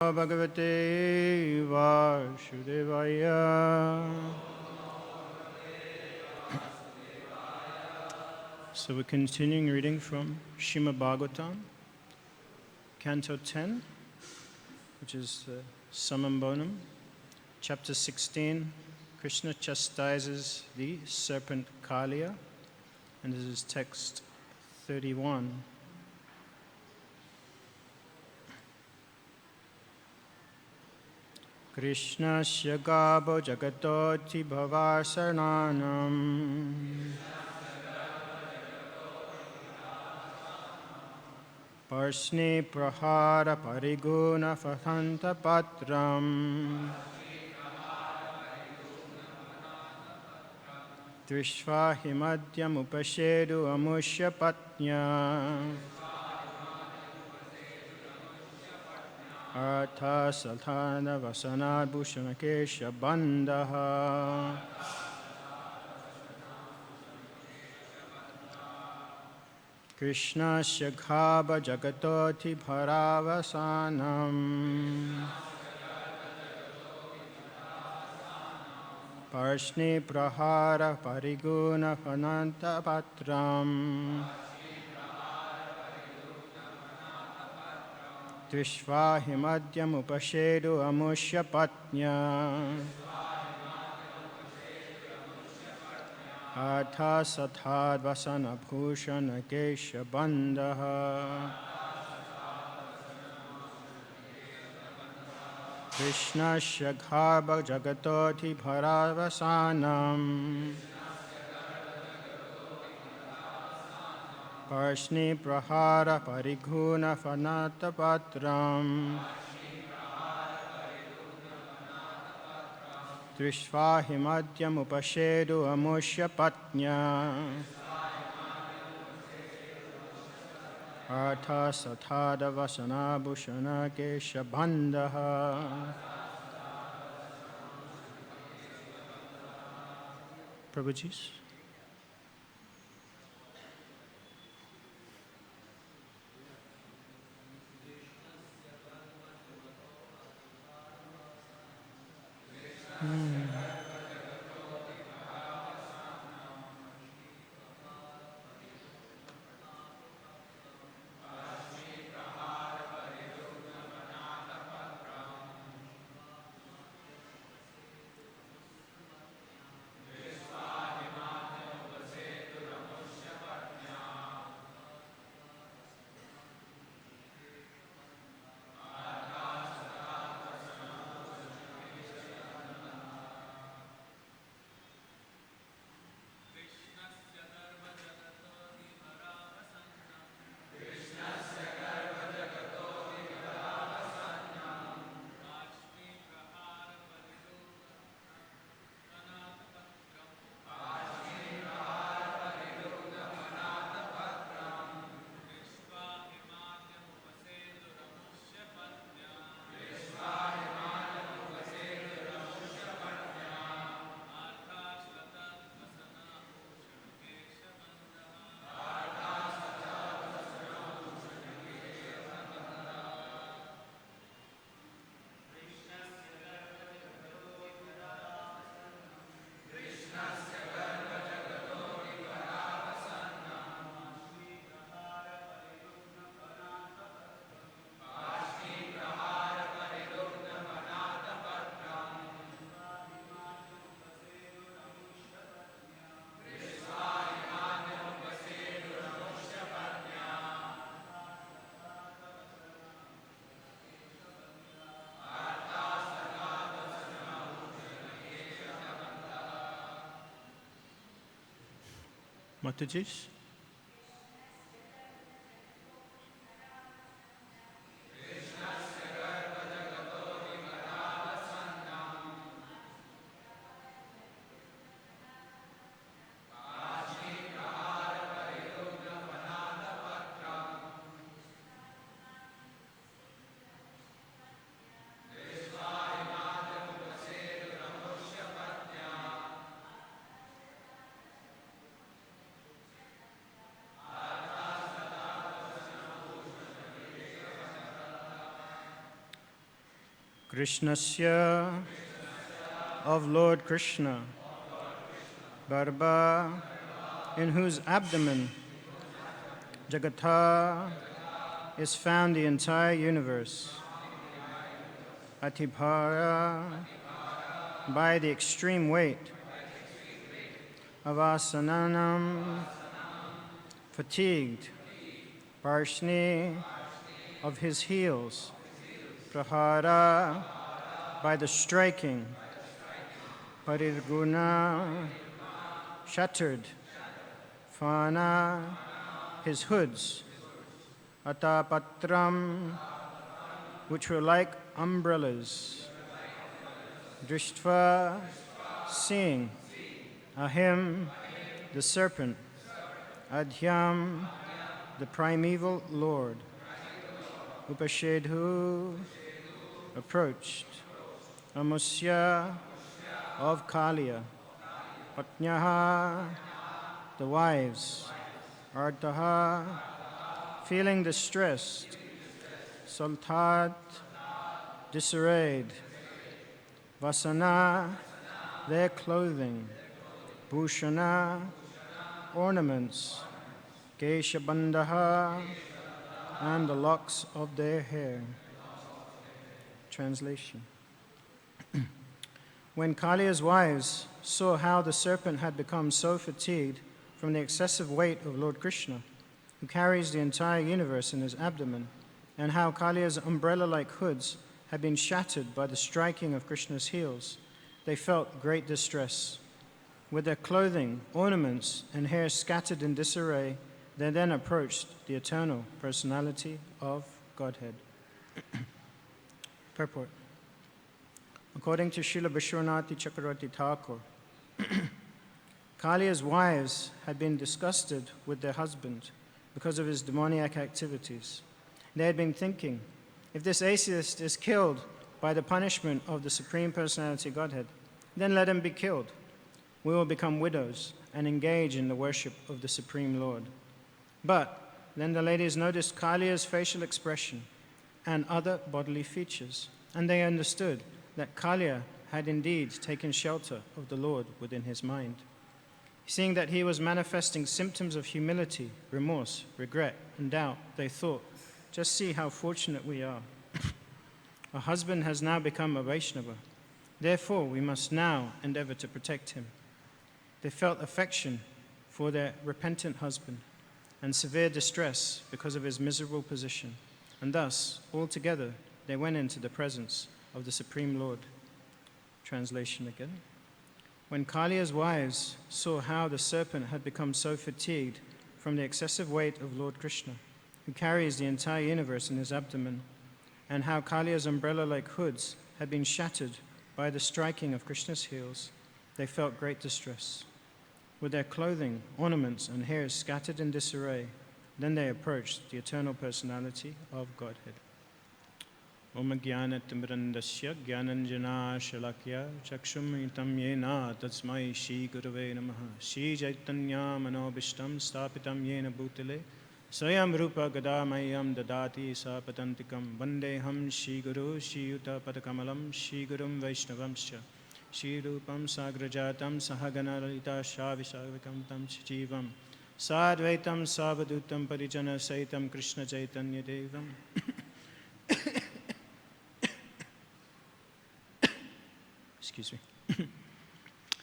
Bhagavate Vasudevaya. So we're continuing reading from Srimad Bhagavatam, Canto 10, which is Summum Bonum, Chapter 16. Krishna chastises the serpent Kaliya, and this is text 31. Krishnasya gabo jagatoti bhavasarnanam parsni prahara pariguna fatanta patram Trishva himadyam upashedu amushya patnya Artha sathana vasanad bhushanakesha bandha Krishna shaghaba jagatoti bharavasanam Parshni prahara pariguna fananta patram Trishva himadyam upashedu amushya patnya Artha sathad vasana bhushana kesha bandha Krishna shaghaba jagatoti bharavasanam Parshni prahara pariguna fanata patram Trishva himadyam upashedu amushya patnya Artha sathada vasana bhushana kesha bandha. Prabhuji. Mataji. Krishnasya, of Lord Krishna, Garbha, in whose abdomen, Jagatha, is found the entire universe, Atibhara, by the extreme weight of asananam, fatigued, Parshni, of his heels, Prahara, by the striking, Parirguna, shattered, Fana, his hoods, Atapatram, which were like umbrellas, Drishtva, seeing, Ahim, the serpent, Adhyam, the primeval lord, Upashedhu, approached, Amusya, of Kaliya, Patnyaha, the wives, Artaha, feeling distressed, Saltat, disarrayed, Vasana, their clothing, Bhushana, ornaments, Keshabandaha, and the locks of their hair. Translation. When Kaliya's wives saw how the serpent had become so fatigued from the excessive weight of Lord Krishna, who carries the entire universe in his abdomen, and how Kaliya's umbrella-like hoods had been shattered by the striking of Krishna's heels, they felt great distress. With their clothing, ornaments, and hair scattered in disarray, they then approached the eternal personality of Godhead. Purport. According to Srila Vishwanath Chakravarti Thakur, Kaliya's wives had been disgusted with their husband because of his demoniac activities. They had been thinking, if this atheist is killed by the punishment of the Supreme Personality Godhead, then let him be killed. We will become widows and engage in the worship of the Supreme Lord. But then the ladies noticed Kaliya's facial expression and other bodily features, and they understood that Kaliya had indeed taken shelter of the Lord within his mind. Seeing that he was manifesting symptoms of humility, remorse, regret, and doubt, they thought, just see how fortunate we are. Our husband has now become a Vaishnava. Therefore, we must now endeavor to protect him. They felt affection for their repentant husband and severe distress because of his miserable position. And thus, altogether, they went into the presence of the Supreme Lord. Translation again. When Kaliya's wives saw how the serpent had become so fatigued from the excessive weight of Lord Krishna, who carries the entire universe in his abdomen, and how Kaliya's umbrella-like hoods had been shattered by the striking of Krishna's heels, they felt great distress. With their clothing, ornaments, and hair scattered in disarray, then they approached the eternal personality of Godhead. Om Jnanatimrandasya Jnananjana Shalakya Chakshumritam Yena Tasmai Shri Gurave Namaha Shri Chaitanya Manobishtam Stapitam Yena Bhutale Swayam Rupa Gadamayam Dadati Sapatantikam Vandeham Shri Guru Shri Yuta Padakamalam Shri Gurum Vaishnavamscha Shri Rupam Sagrajatam Sahagana Lalita Shavisavikam Tam Chivam Sadvaitam Savadutam Parijana Saitam Krishna Chaitanya Devam. Excuse me.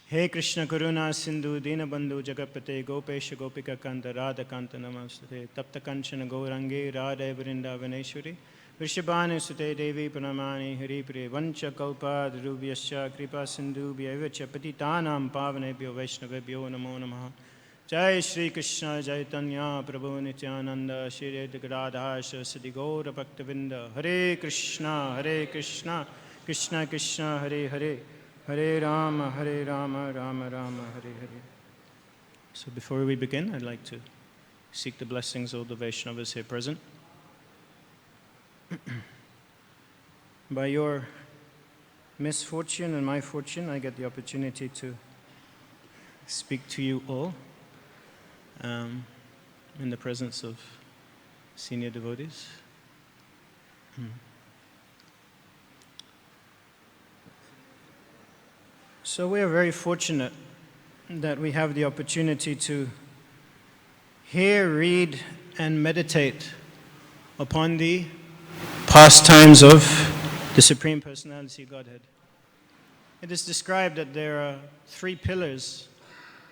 Hey Krishna Karuna Sindhu Dinabandhu Jagapate Gopesha Gopika Kanta Radha Kanta Namaste Tapta Kanchana Gaurangi Radha Vrinda Vaneshwari Vrishabhanu Sute Devi Pranamani Hari Priya Vancha Kalpa Drubhyascha Kripa Sindhu Bhyavicha Patitanam Pavanebhyo Vaishnavebhyo Namo Namaha Jai Shri Krishna Chaitanya Prabhu Nityananda Shri Radha Saraswati Gaur Bhaktavinda Hare Krishna Krishna Krishna Hare Hare Hare Rama Rama Rama Hare Hare. So before we begin, I'd like to seek the blessings of the Vaishnavas here present. By your misfortune and my fortune, I get the opportunity to speak to you all in the presence of senior devotees. So we are very fortunate that we have the opportunity to hear, read, and meditate upon the pastimes of the Supreme Personality of Godhead. It is described that there are 3 pillars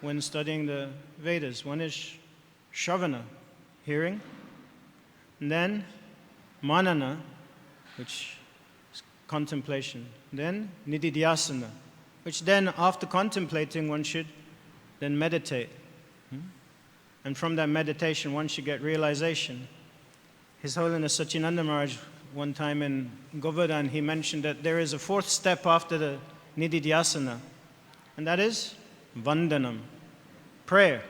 when studying the Vedas. One is Shravana, hearing, and then Manana, which is contemplation, then Nididhyasana, which then after contemplating one should then meditate. And from that meditation one should get realization. His Holiness Sachinanda Maharaj one time in Govardhan, he mentioned that there is a 4th step after the Nididhyasana, and that is Vandanam, prayer.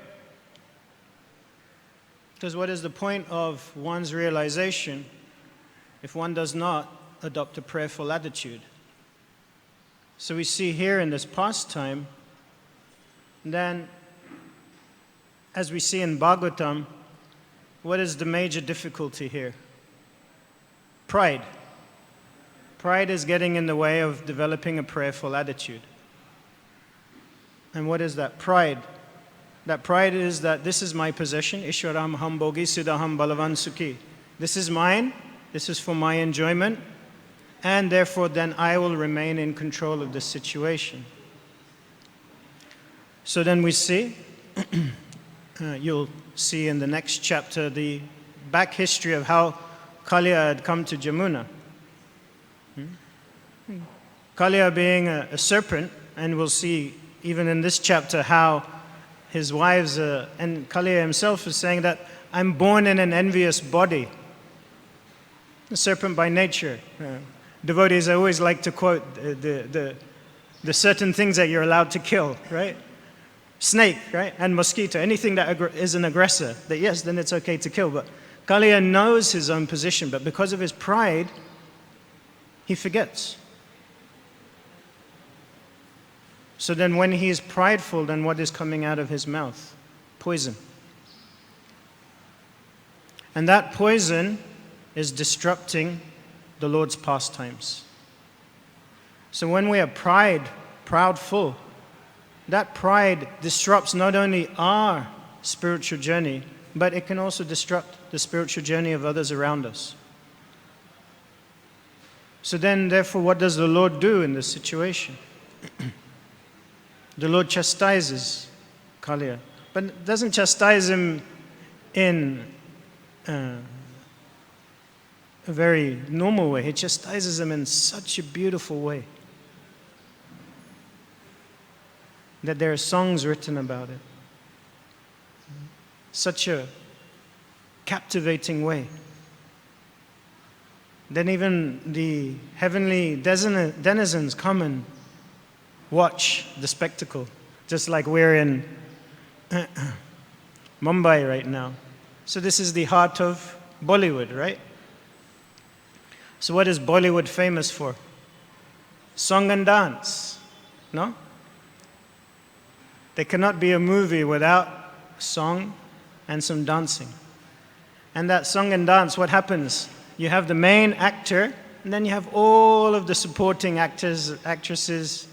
Because what is the point of one's realization if one does not adopt a prayerful attitude? So we see here in this pastime, then as we see in Bhagavatam, what is the major difficulty here? Pride. Pride is getting in the way of developing a prayerful attitude. And what is that? Pride. That pride is that this is my possession. Ishwaram ham bhogi siddhaham balavan sukhi. This is mine. This is for my enjoyment. And therefore then I will remain in control of this situation. So then we see, you'll see in the next chapter the back history of how Kaliya had come to Jamuna. Kaliya being a serpent, and we'll see even in this chapter how his wives, and Kaliya himself is saying that I'm born in an envious body. A serpent by nature. Devotees always like to quote the certain things that you're allowed to kill, right? Snake, right? And mosquito, anything that is an aggressor, that yes, then it's okay to kill. But Kaliya knows his own position, but because of his pride, he forgets. So then when he is prideful, then what is coming out of his mouth? Poison. And that poison is disrupting the Lord's pastimes. So when we are proudful, that pride disrupts not only our spiritual journey, but it can also disrupt the spiritual journey of others around us. So then, therefore, what does the Lord do in this situation? The Lord chastises Kaliya, but doesn't chastise him in a very normal way. He chastises him in such a beautiful way that there are songs written about it. Such a captivating way. Then even the heavenly denizens come and watch the spectacle, just like we're in Mumbai right now. So this is the heart of Bollywood, right? So what is Bollywood famous for? Song and dance, no? There cannot be a movie without song and some dancing. And that song and dance, what happens? You have the main actor, and then you have all of the supporting actors, actresses,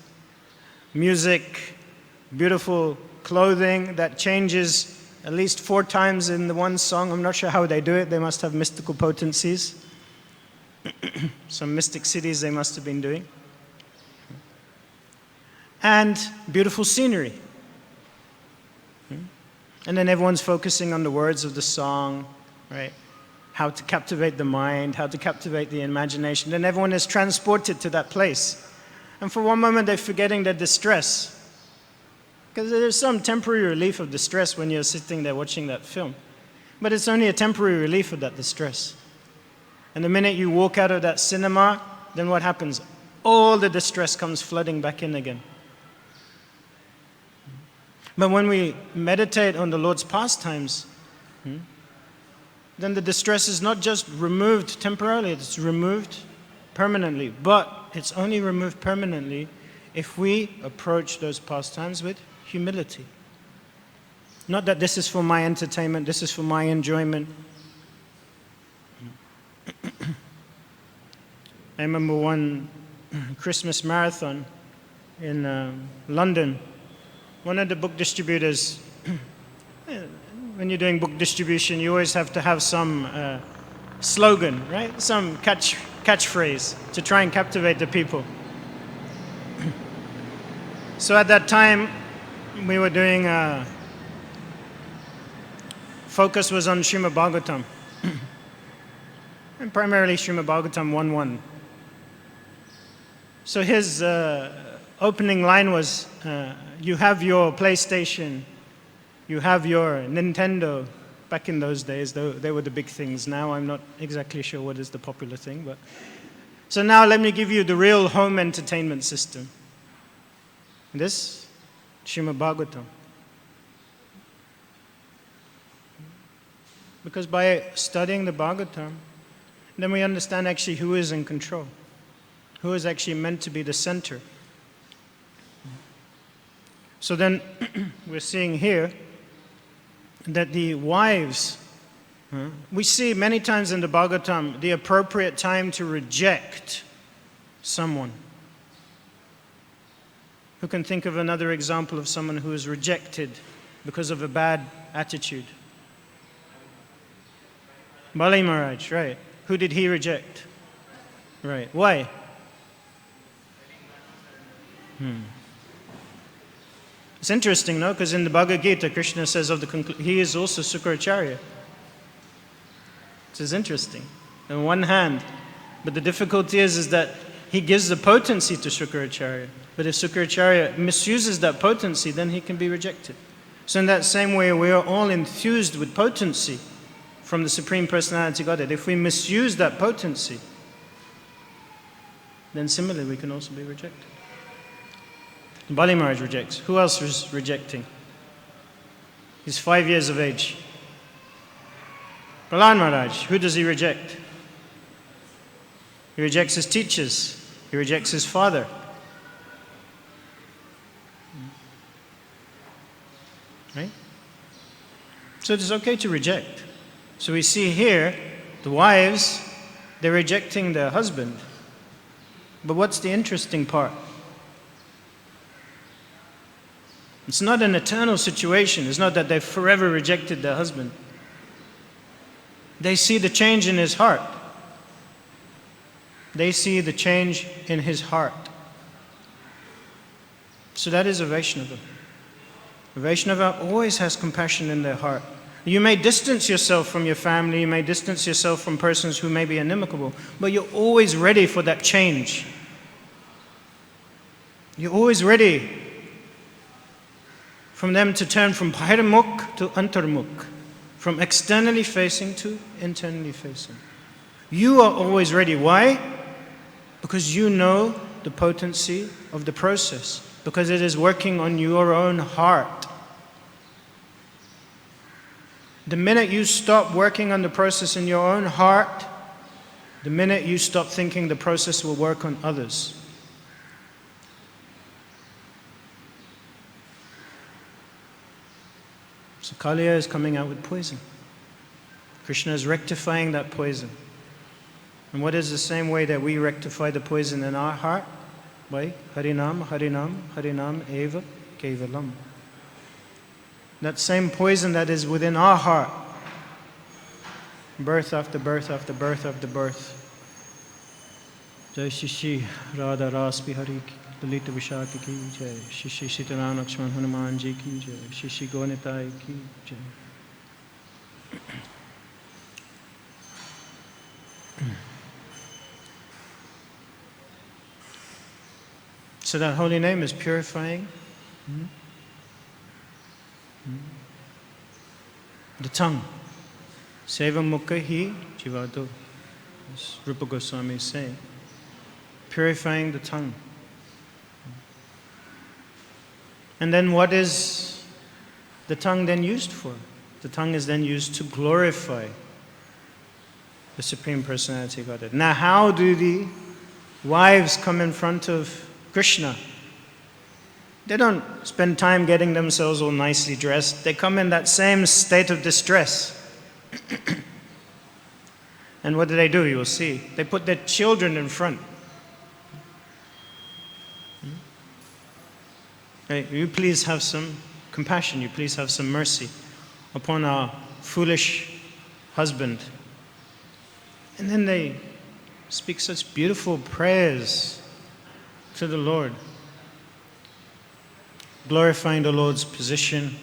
music, beautiful clothing that changes at least 4 times in the one song. I'm not sure how they do it. They must have mystical potencies. Some mystic cities they must have been doing. And beautiful scenery. And then everyone's focusing on the words of the song, right? How to captivate the mind, how to captivate the imagination. Then everyone is transported to that place. And for one moment they're forgetting their distress. Because there's some temporary relief of distress when you're sitting there watching that film. But it's only a temporary relief of that distress. And the minute you walk out of that cinema, then what happens? All the distress comes flooding back in again. But when we meditate on the Lord's pastimes, then the distress is not just removed temporarily, it's removed permanently. But it's only removed permanently if we approach those pastimes with humility. Not that this is for my entertainment, this is for my enjoyment. I remember one Christmas marathon in London, one of the book distributors, when you're doing book distribution, you always have to have some slogan, right? Some catchphrase to try and captivate the people. So at that time, we were doing, focus was on Srimad Bhagavatam, and primarily Srimad Bhagavatam 1.1. So his opening line was, you have your PlayStation, you have your Nintendo. Back in those days, they were the big things. Now I'm not exactly sure what is the popular thing. But so now let me give you the real home entertainment system. This, Srimad Bhagavatam. Because by studying the Bhagavatam, then we understand actually who is in control, who is actually meant to be the center. So then we're seeing here that the wives, we see many times in the Bhagavatam the appropriate time to reject someone. Who can think of another example of someone who is rejected because of a bad attitude? Bali Maharaj, right. Who did he reject? Right. Why? It's interesting, no? Because in the Bhagavad Gita, Krishna says of he is also Sukracharya. This is interesting. On one hand, but the difficulty is that he gives the potency to Sukracharya. But if Sukracharya misuses that potency, then he can be rejected. So in that same way, we are all enthused with potency from the Supreme Personality Godhead. If we misuse that potency, then similarly we can also be rejected. Bali Maharaj rejects. Who else is rejecting? He's 5 years of age. Prahlad Maharaj, who does he reject? He rejects his teachers. He rejects his father. Right? So it is okay to reject. So we see here, the wives, they're rejecting their husband. But what's the interesting part? It's not an eternal situation. It's not that they've forever rejected their husband. They see the change in his heart. They see the change in his heart. So that is a Vaishnava. A Vaishnava always has compassion in their heart. You may distance yourself from your family, you may distance yourself from persons who may be inimical, but you're always ready for that change. You're always ready from them to turn from Bahiramukh to Antarmukh, from externally facing to internally facing. You are always ready. Why? Because you know the potency of the process, because it is working on your own heart. The minute you stop working on the process in your own heart, the minute you stop thinking the process will work on others. So Kaliya is coming out with poison. Krishna is rectifying that poison. And what is the same way that we rectify the poison in our heart? By Harinam, Harinam, Harinam Eva Kevalam. That same poison that is within our heart. Birth after birth after birth after birth. Jai Shishi Radha Ras Bihari Dalita Vishaki ki Jai. Shishi Sitaran Lakshman Hanuman ji ki Jai. Shishi Gonitai ki Jai. So that holy name is purifying the tongue. Seva mukha hi jivado, as Rupa Goswami is saying. Purifying the tongue. And then what is the tongue then used for? The tongue is then used to glorify the Supreme Personality of Godhead. Now how do the wives come in front of Krishna? They don't spend time getting themselves all nicely dressed. They come in that same state of distress. And what do? You will see. They put their children in front. Right? You please have some compassion, you please have some mercy upon our foolish husband. And then they speak such beautiful prayers to the Lord, glorifying the Lord's position,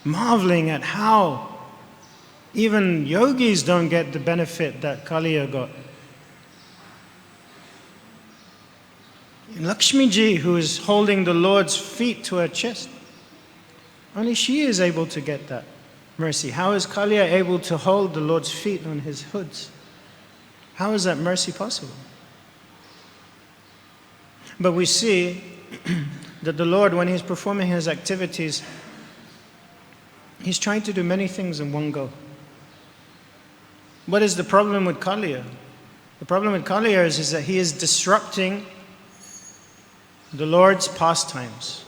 marveling at how even yogis don't get the benefit that Kaliya got. Lakshmi ji, who is holding the Lord's feet to her chest, only she is able to get that mercy. How is Kaliya able to hold the Lord's feet on his hoods? How is that mercy possible? But we see that the Lord, when he's performing his activities, he's trying to do many things in one go. What is the problem with Kaliya? The problem with Kaliya is that he is disrupting the Lord's pastimes.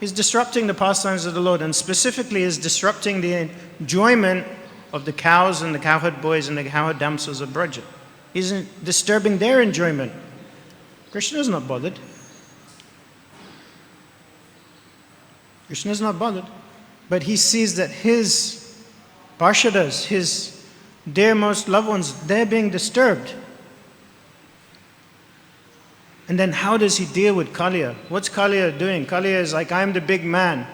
He's disrupting the pastimes of the Lord, and specifically is disrupting the enjoyment of the cows and the cowherd boys and the cowherd damsels of Braja. He's disturbing their enjoyment. Krishna is not bothered. Krishna is not bothered. But he sees that his Parshadas, his dear most loved ones, they're being disturbed. And then how does he deal with Kaliya? What's Kaliya doing? Kaliya is like, I'm the big man.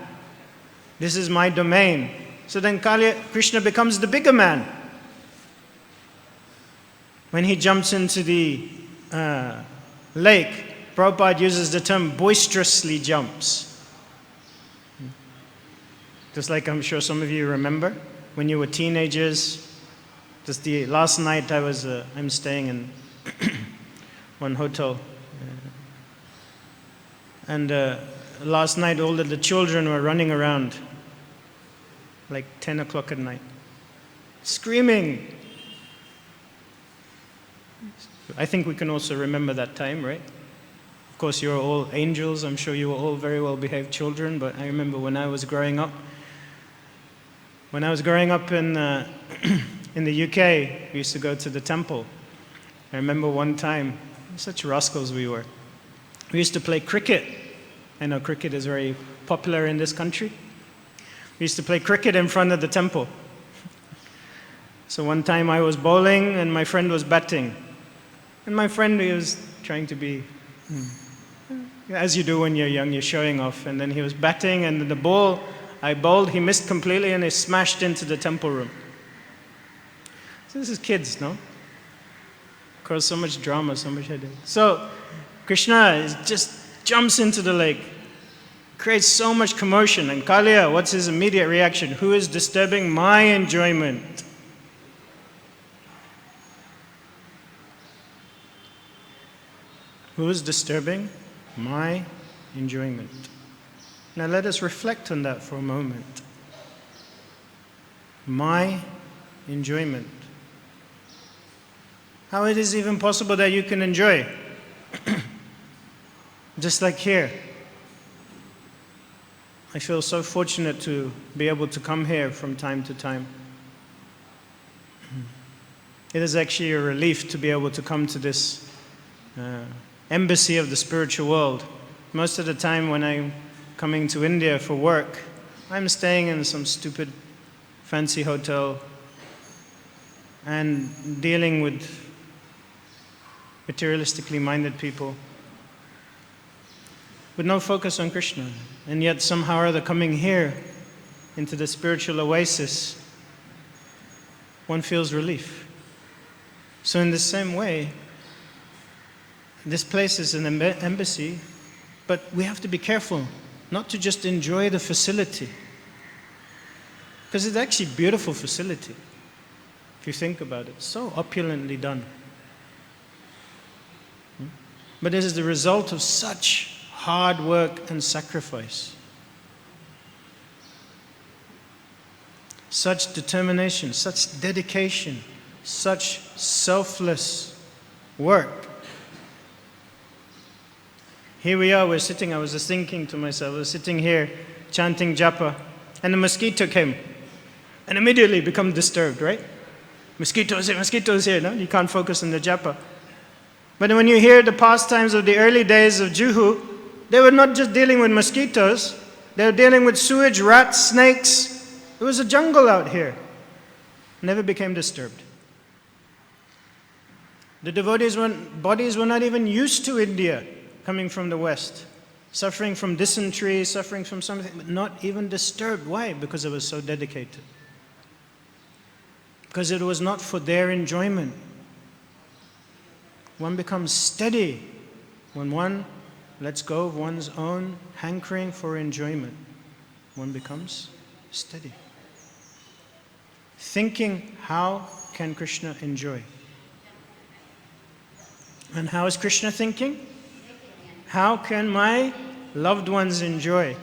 This is my domain. So then Krishna becomes the bigger man. When he jumps into the lake, Prabhupada uses the term boisterously jumps. Just like I'm sure some of you remember when you were teenagers. Just the last night I'm staying in one hotel. And last night all of the children were running around like 10 o'clock at night, screaming. I think we can also remember that time, right? Of course, you are all angels. I'm sure you were all very well behaved children, but I remember when I was growing up. When I was growing up in the UK, we used to go to the temple. I remember one time, such rascals we were. We used to play cricket. I know cricket is very popular in this country. We used to play cricket in front of the temple. So one time I was bowling and my friend was batting. And my friend, he was trying to be, as you do when you're young, you're showing off. And then he was batting, and the ball I bowled, he missed completely, and he smashed into the temple room. So this is kids, no? Caused so much drama, so much headache. So Krishna just jumps into the lake, creates so much commotion. And Kaliya, what's his immediate reaction? Who is disturbing my enjoyment? Who is disturbing my enjoyment? Now let us reflect on that for a moment. My enjoyment. How it is even possible that you can enjoy? Just like here. I feel so fortunate to be able to come here from time to time. It is actually a relief to be able to come to this embassy of the spiritual world. Most of the time when I'm coming to India for work, I'm staying in some stupid fancy hotel and dealing with materialistically minded people with no focus on Krishna. And yet somehow or other coming here into the spiritual oasis, one feels relief. So in the same way, this place is an embassy, but we have to be careful not to just enjoy the facility. Because it's actually a beautiful facility, if you think about it. So opulently done. But it is the result of such hard work and sacrifice. Such determination, such dedication, such selfless work. Here we are, we're sitting, I was just thinking to myself, I was sitting here chanting japa, and a mosquito came, and immediately become disturbed, right? Mosquitoes here, no? You can't focus on the japa. But when you hear the pastimes of the early days of Juhu, they were not just dealing with mosquitoes, they were dealing with sewage, rats, snakes. It was a jungle out here. Never became disturbed. The devotees' bodies were not even used to India, coming from the West, suffering from dysentery, suffering from something, but not even disturbed. Why? Because it was so dedicated. Because it was not for their enjoyment. One becomes steady when one lets go of one's own hankering for enjoyment. One becomes steady. Thinking, how can Krishna enjoy? And how is Krishna thinking? How can my loved ones enjoy?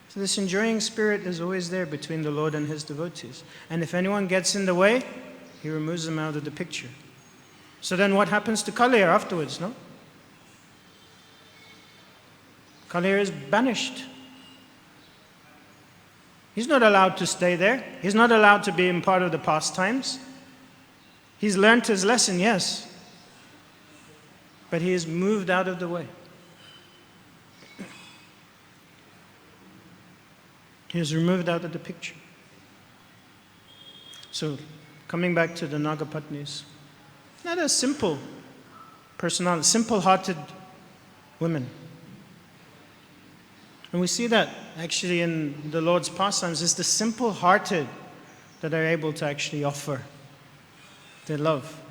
So this enjoying spirit is always there between the Lord and His devotees. And if anyone gets in the way, He removes them out of the picture. So then what happens to Kaliya afterwards, no? Kaliya is banished. He's not allowed to stay there. He's not allowed to be in part of the pastimes. He's learnt his lesson, yes. But he is moved out of the way. He is removed out of the picture. So, coming back to the Nagapatnis, not a simple personality, simple-hearted women. And we see that actually in the Lord's pastimes. It's the simple-hearted that are able to actually offer their love.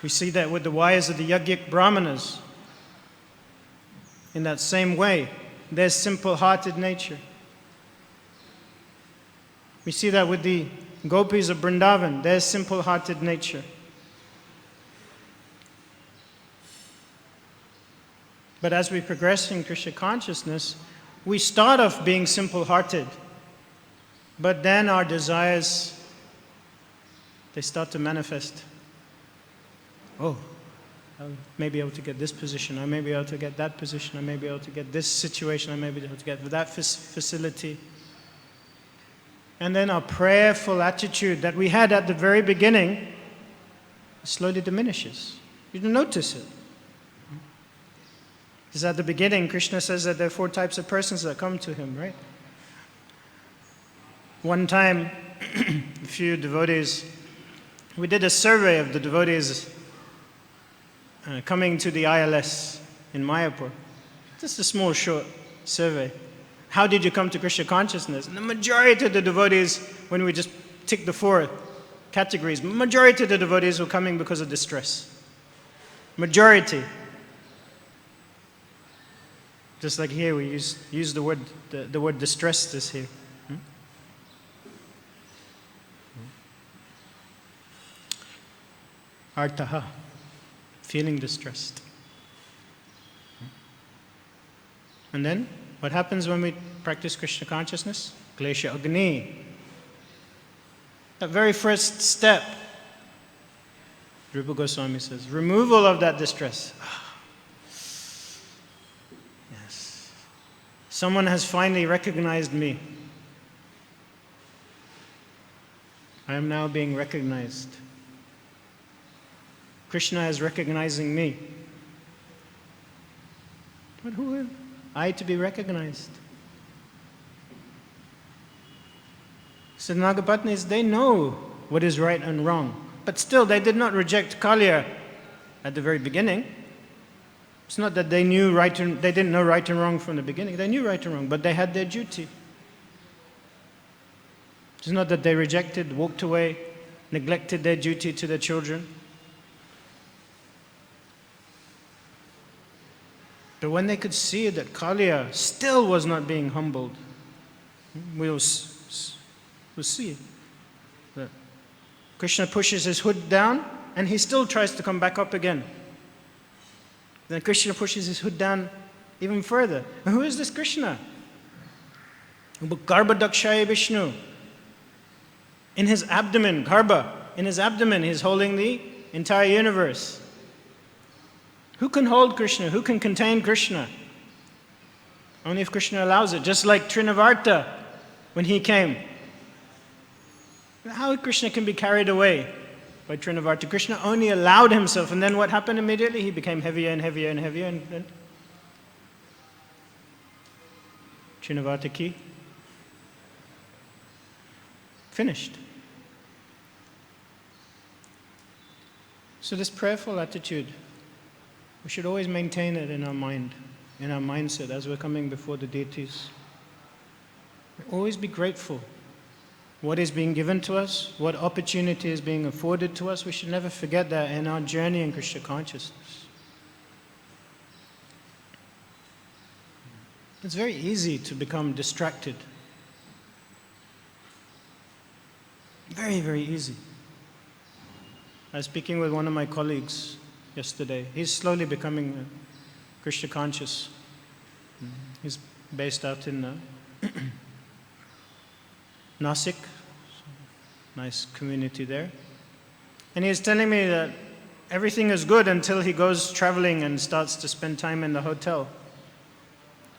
We see that with the wives of the Yajnik Brahmanas. In that same way, their simple-hearted nature. We see that with the gopis of Vrindavan, their simple-hearted nature. But as we progress in Krishna consciousness, we start off being simple-hearted. But then our desires, they start to manifest. Oh, I may be able to get this position, I may be able to get that position, I may be able to get this situation, I may be able to get that facility. And then our prayerful attitude that we had at the very beginning slowly diminishes. You don't notice it. Because at the beginning, Krishna says that there are 4 types of persons that come to him, right? One time, a few devotees, we did a survey of the devotees coming to the ILS in Mayapur. Just a small, short survey. How did you come to Krishna consciousness? And the majority of the devotees, when we just tick the 4 categories, majority of the devotees were coming because of distress. Majority. Just like here, we use the word distressed is here. Artaha, feeling distressed. And then, what happens when we practice Krishna consciousness? Klesha Agni. That very first step, Rupa Goswami says, removal of that distress. Yes. Someone has finally recognized me. I am now being recognized. Krishna is recognizing me. But who am I to be recognized? So the Nagapatnis, they know what is right and wrong. But still, they did not reject Kaliya at the very beginning. It's not that they didn't know right and wrong from the beginning. They knew right and wrong, but they had their duty. It's not that they rejected, walked away, neglected their duty to their children. But when they could see that Kaliya still was not being humbled, we'll see that Krishna pushes his hood down and he still tries to come back up again. Then Krishna pushes his hood down even further. And who is this Krishna? Garbha Dakshaya Vishnu. In his abdomen, Garbha, in his abdomen, he's holding the entire universe. Who can hold Krishna? Who can contain Krishna? Only if Krishna allows it. Just like Trinavarta, when he came. How Krishna can be carried away by Trinavarta. Krishna only allowed himself, and then what happened immediately? He became heavier and heavier and heavier, and then Trinavarta ki finished. So this prayerful attitude, we should always maintain it in our mind, in our mindset as we're coming before the deities. Always be grateful. What is being given to us, what opportunity is being afforded to us, we should never forget that in our journey in Krishna consciousness. It's very easy to become distracted. Very, very easy. I was speaking with one of my colleagues yesterday. He's slowly becoming Krishna conscious. He's based out in Nasik, nice community there. And he's telling me that everything is good until he goes traveling and starts to spend time in the hotel.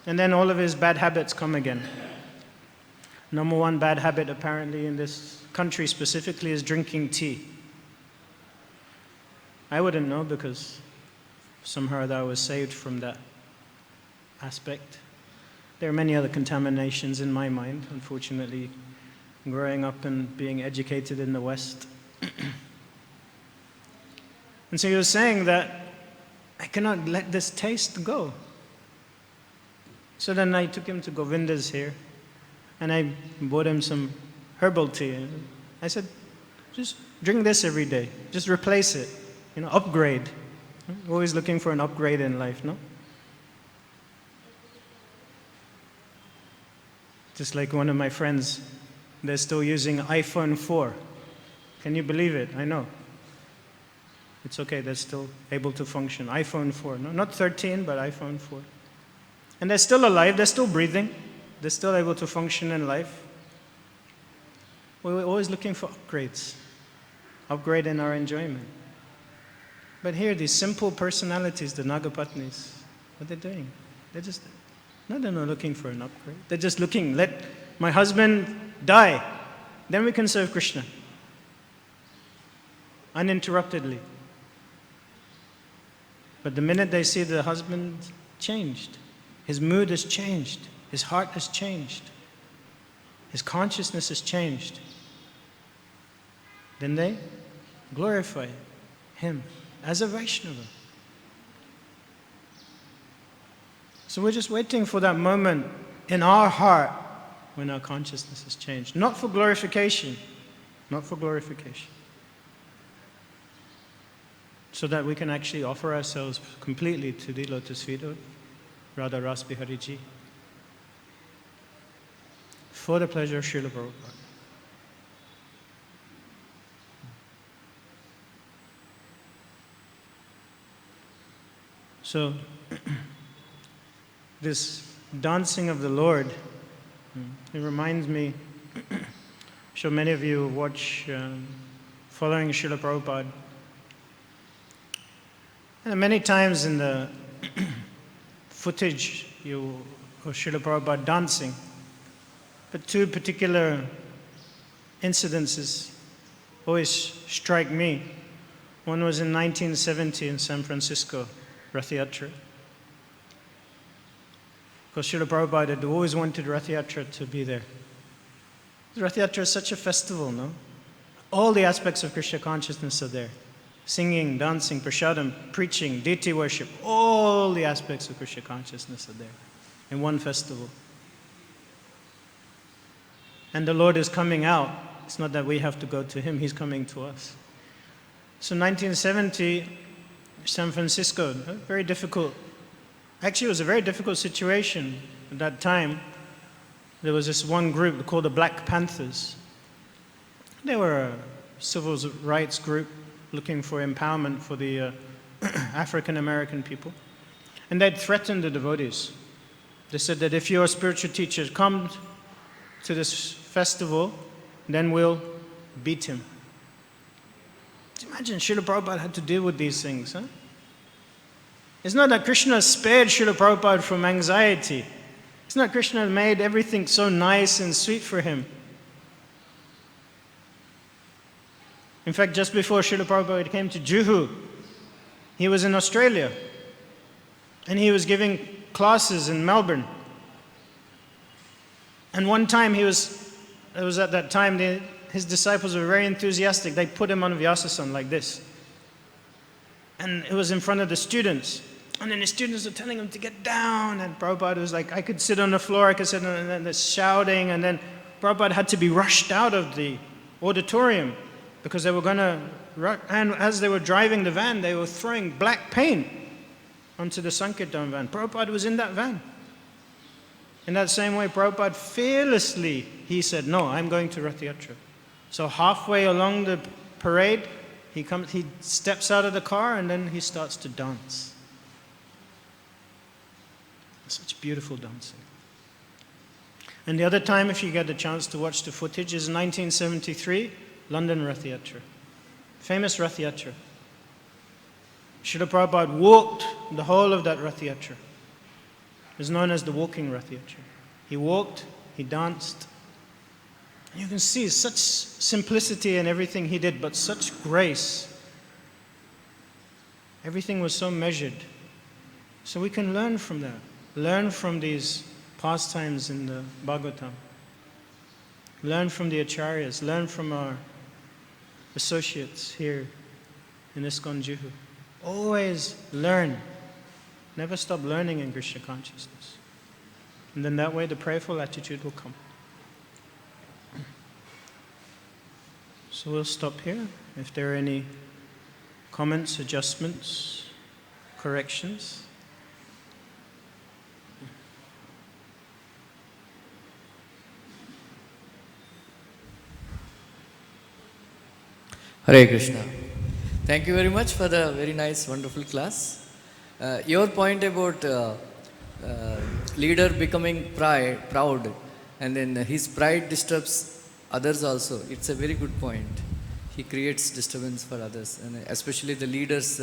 And then all of his bad habits come again. Number one bad habit apparently in this country specifically is drinking tea. I wouldn't know because somehow or other I was saved from that aspect. There are many other contaminations in my mind, unfortunately, growing up and being educated in the West. And so he was saying that I cannot let this taste go. So then I took him to Govinda's here and I bought him some herbal tea. I said, just drink this every day. Just replace it. Upgrade. Always looking for an upgrade in life, no? Just like one of my friends, they're still using iPhone 4. Can you believe it? I know. It's okay, they're still able to function. iPhone 4, no, not 13, but iPhone 4. And they're still alive, they're still breathing, they're still able to function in life. We're always looking for upgrades, upgrade in our enjoyment. But here, these simple personalities, the Nagapatnis, what they're doing, they're not looking for an upgrade. They're just looking, let my husband die, then we can serve Krishna. Uninterruptedly. But the minute they see the husband changed, his mood has changed, his heart has changed, his consciousness has changed, then they glorify him as a Vaishnava. So we're just waiting for that moment in our heart when our consciousness has changed. Not for glorification, not for glorification. So that we can actually offer ourselves completely to the lotus feet of Radha Ras Bihari Ji for the pleasure of Srila Prabhupada. So, this dancing of the Lord, it reminds me, I'm sure many of you watch following Srila Prabhupada. And many times in the footage of Srila Prabhupada dancing, but two particular incidences always strike me. One was in 1970 in San Francisco, Rath Yatra. Because Srila Prabhupada had always wanted Rath Yatra to be there. Rath Yatra is such a festival, no? All the aspects of Krishna consciousness are there. Singing, dancing, prasadam, preaching, deity worship, all the aspects of Krishna consciousness are there in one festival. And the Lord is coming out. It's not that we have to go to Him, He's coming to us. So 1970, San Francisco, very difficult. Actually, it was a very difficult situation at that time. There was this one group called the Black Panthers. They were a civil rights group looking for empowerment for the African American people. And they'd threatened the devotees. They said that if your spiritual teacher comes to this festival, then we'll beat him. Imagine Srila Prabhupada had to deal with these things, huh? It's not that Krishna spared Srila Prabhupada from anxiety. It's not Krishna made everything so nice and sweet for him. In fact, just before Srila Prabhupada came to Juhu, he was in Australia. And he was giving classes in Melbourne. And one time it was at that time, his disciples were very enthusiastic. They put him on Vyasasan like this. And it was in front of the students. And then the students were telling him to get down. And Prabhupada was like, I could sit on the floor, I could sit on, and then they're shouting. And then Prabhupada had to be rushed out of the auditorium because they were going to, and as they were driving the van, they were throwing black paint onto the Sankirtan van. Prabhupada was in that van. In that same way, Prabhupada fearlessly, he said, no, I'm going to Rath Yatra. So halfway along the parade, he steps out of the car and then he starts to dance. Such beautiful dancing. And the other time, if you get a chance to watch the footage, is 1973, London Rath Yatra. Famous Rath Yatra. Srila Prabhupada walked the whole of that Rath Yatra. It was known as the walking Rath Yatra. He walked, he danced. And you can see such simplicity in everything he did, but such grace. Everything was so measured. So we can learn from that. Learn from these pastimes in the Bhagavatam. Learn from the acharyas. Learn from our associates here in ISKCON Juhu. Always learn. Never stop learning in Krishna consciousness. And then that way the prayerful attitude will come. So we'll stop here. If there are any comments, adjustments, corrections. Hare Krishna. Thank you very much for the very nice, wonderful class. Your point about leader becoming proud, and then his pride disturbs others also. It's a very good point. He creates disturbance for others, and especially the leaders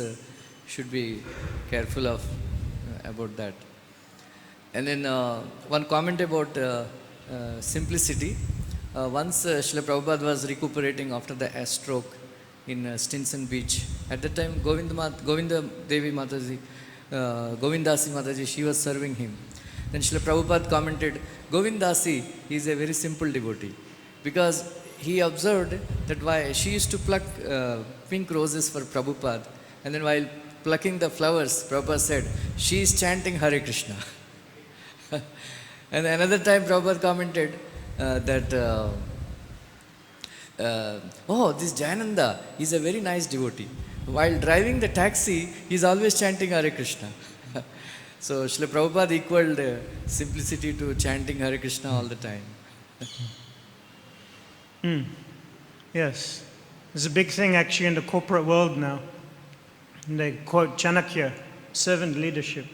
should be careful of about that. And then one comment about simplicity. Once Srila Prabhupada was recuperating after the stroke in Stinson Beach. At that time, Govindasi Mataji, she was serving him. Then Srila Prabhupada commented, Govindasi is a very simple devotee, because he observed that while she used to pluck pink roses for Prabhupada, and then while plucking the flowers, Prabhupada said, she is chanting Hare Krishna. And another time Prabhupada commented that this Jayananda is a very nice devotee. While driving the taxi, he is always chanting Hare Krishna. So Srila Prabhupada equaled simplicity to chanting Hare Krishna all the time. Yes. There's a big thing actually in the corporate world now. And they quote Chanakya, servant leadership.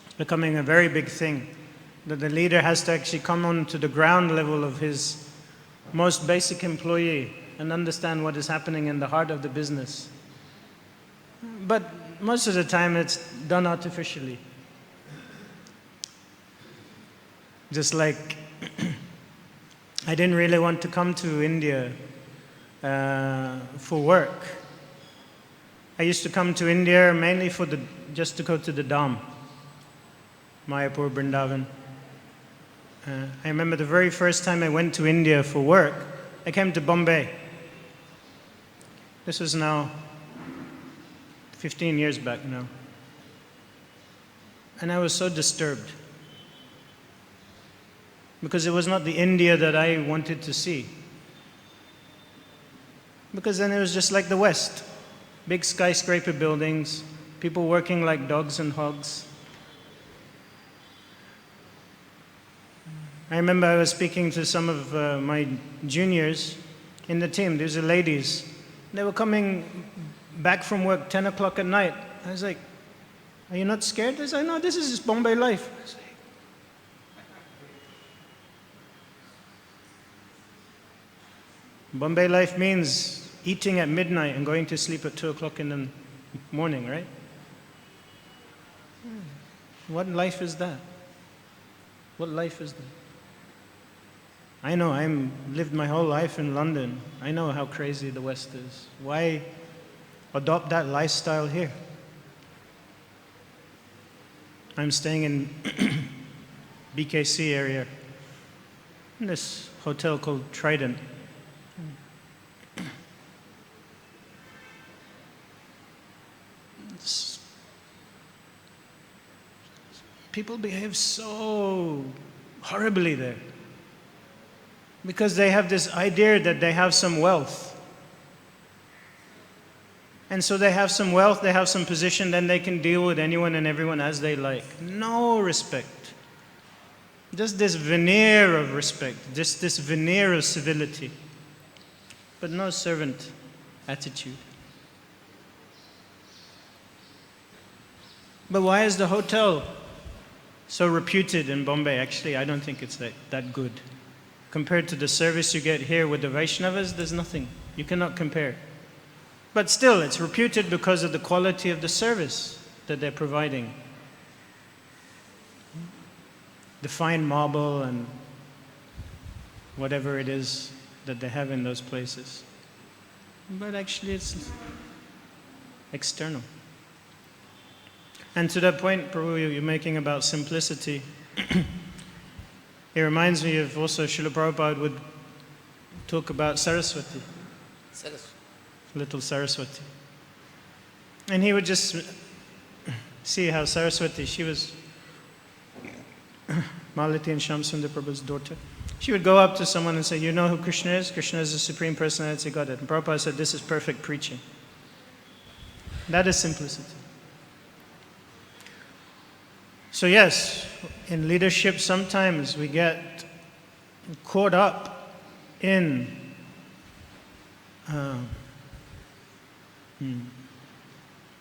It's becoming a very big thing. That the leader has to actually come on to the ground level of his most basic employee and understand what is happening in the heart of the business. But most of the time it's done artificially. Just like I didn't really want to come to India for work. I used to come to India mainly just to go to the Dham, Mayapur, Vrindavan. I remember the very first time I went to India for work, I came to Bombay. This was now 15 years back now. And I was so disturbed. Because it was not the India that I wanted to see. Because then it was just like the West. Big skyscraper buildings, people working like dogs and hogs. I remember I was speaking to some of my juniors in the team. These are ladies. They were coming back from work 10 o'clock at night. I was like, are you not scared? They said, no, this is just Bombay life. I was like, Bombay life means eating at midnight and going to sleep at 2 o'clock in the morning, right? What life is that? What life is that? I know, lived my whole life in London. I know how crazy the West is. Why adopt that lifestyle here? I'm staying in BKC area, in this hotel called Trident. People behave so horribly there because they have this idea that they have some wealth. And so they have some wealth, they have some position, then they can deal with anyone and everyone as they like. No respect. Just this veneer of respect, just this veneer of civility, but no servant attitude. But why is the hotel so reputed in Bombay? Actually, I don't think it's that good. Compared to the service you get here with the Vaishnavas, there's nothing. You cannot compare. But still, it's reputed because of the quality of the service that they're providing. The fine marble and whatever it is that they have in those places. But actually, it's external. And to that point, Prabhu, you're making about simplicity, it reminds me of also Srila Prabhupada would talk about Saraswati. Little Saraswati. And he would just see how Saraswati, she was Malati and Shamsundar Prabhu's daughter. She would go up to someone and say, you know who Krishna is? Krishna is the Supreme Personality of Godhead. And Prabhupada said, this is perfect preaching. That is simplicity. So yes, in leadership sometimes we get caught up in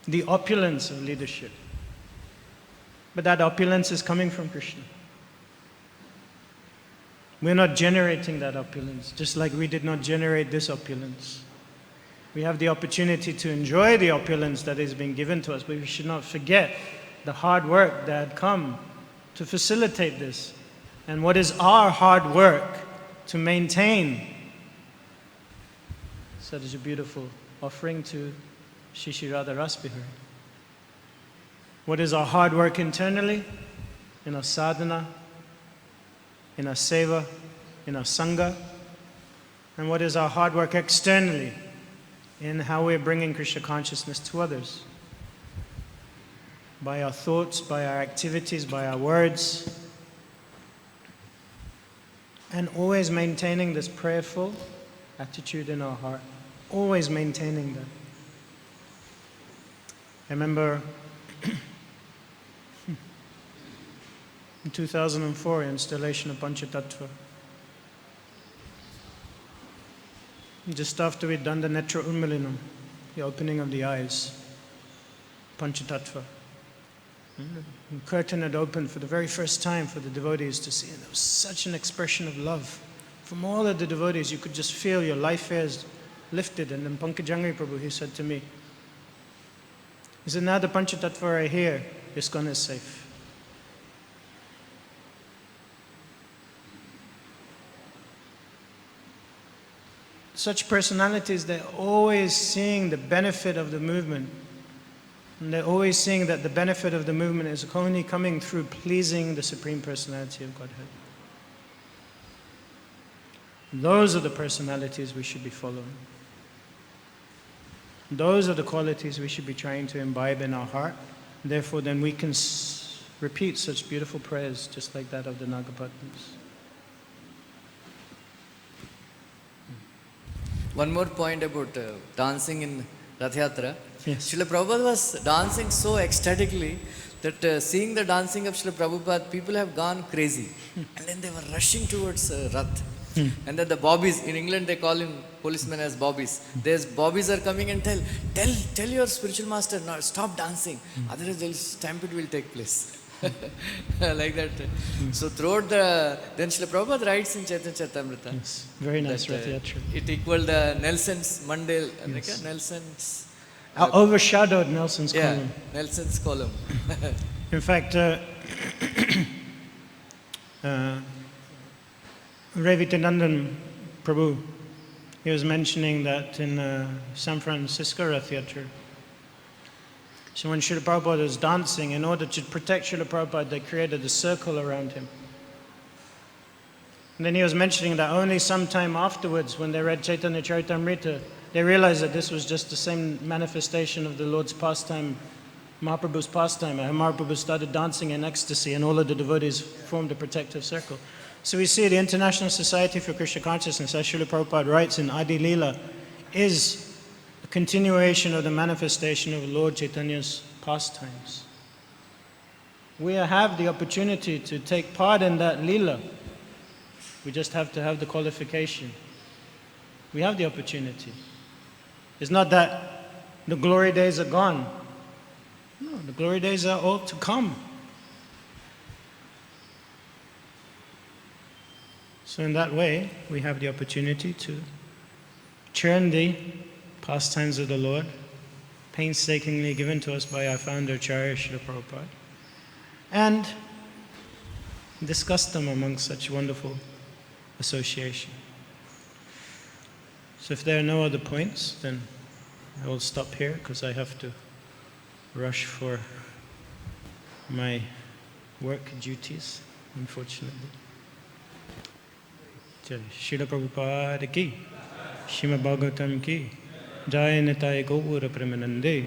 the opulence of leadership. But that opulence is coming from Krishna. We're not generating that opulence, just like we did not generate this opulence. We have the opportunity to enjoy the opulence that is being given to us, but we should not forget the hard work that had come to facilitate this. And what is our hard work to maintain such a beautiful offering to Shri Radha Ras Bihari? What is our hard work internally, in our sadhana, in our seva, in our sangha? And what is our hard work externally, in how we're bringing Krishna consciousness to others? By our thoughts, by our activities, by our words. And always maintaining this prayerful attitude in our heart. Always maintaining that. I remember in 2004, installation of Panchatattva. Just after we'd done the Netra Unmilinam, the opening of the eyes, Panchatattva. The curtain had opened for the very first time for the devotees to see, and there was such an expression of love from all of the devotees. You could just feel your life hairs lifted. And then Pankajangri Prabhu, he said to me, he said, now the Panchatattva are here, ISKCON is safe. Such personalities, they're always seeing the benefit of the movement. And they're always seeing that the benefit of the movement is only coming through pleasing the Supreme Personality of Godhead. Those are the personalities we should be following. Those are the qualities we should be trying to imbibe in our heart. Therefore, then we can repeat such beautiful prayers just like that of the Nagapatnis. One more point about dancing in Rath Yatra. Yes. Srila Prabhupada was dancing so ecstatically that seeing the dancing of Srila Prabhupada, people have gone crazy. And then they were rushing towards Rath. And then the bobbies, in England they call him policemen as bobbies. There's bobbies are coming and tell your spiritual master, no, stop dancing. Otherwise stampede will take place. Like that. So throughout then Srila Prabhupada writes in Chaitanya Charitamrita. Yes, very nice Rath Yatra. It equaled Nelson's Mandel, yes. Nelson's... overshadowed Nelson's column. Nelson's column. In fact, Reputed Prabhu, he was mentioning that in San Francisco Rath Yatra, so when Srila Prabhupada was dancing, in order to protect Srila Prabhupada, they created a circle around him. And then he was mentioning that only sometime afterwards, when they read Chaitanya Charitamrita, they realized that this was just the same manifestation of the Lord's pastime, Mahaprabhu's pastime. Mahaprabhu started dancing in ecstasy, and all of the devotees formed a protective circle. So we see the International Society for Krishna Consciousness, as Srila Prabhupada writes in Adi Leela, is a continuation of the manifestation of Lord Chaitanya's pastimes. We have the opportunity to take part in that Leela. We just have to have the qualification. We have the opportunity. It's not that the glory days are gone. No, the glory days are all to come. So in that way, we have the opportunity to churn the pastimes of the Lord, painstakingly given to us by our founder, Acharya Srila Prabhupada, and discuss them among such wonderful association. So if there are no other points, then I will stop here because I have to rush for my work duties, unfortunately. Srila Prabhupada ki, Srimad Bhagavatam ki, Jai Nitai Gaur Premanande.